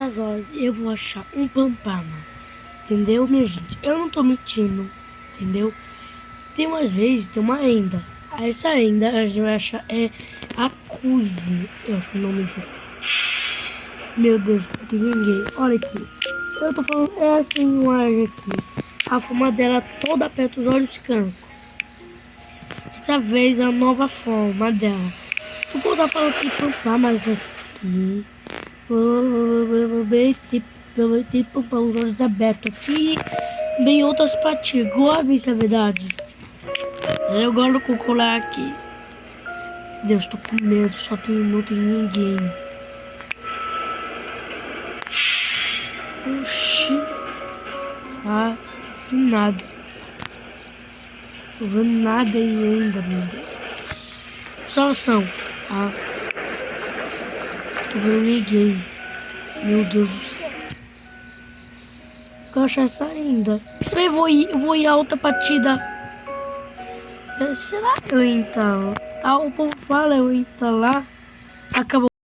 umas horas eu vou achar um pampama. Entendeu, minha gente? Eu não tô mentindo. Entendeu? Tem umas vezes, tem uma enda. Essa enda a gente vai achar é a Cuise. Eu acho o nome dela. Meu Deus, não tem ninguém. Olha aqui. Eu tô falando, é essa imagem aqui. A forma dela toda perto dos olhos cancros. Dessa vez a nova forma dela. Tu pode estar falando que pampar, mas aqui. Tem pampar os olhos abertos aqui. Bem outras patinhas. Igual a vista, é verdade. Eu gosto com colar aqui. Deus, tô com medo. Não tem ninguém. Oxi. Ah, não vi nada. Tô vendo nada aí ainda, meu Deus. Solução. Ah. Tô vendo ninguém. Meu Deus do céu. Eu acho essa ainda. Eu vou ir a outra partida. Será que eu então? Ah, o povo fala eu então lá. Acabou.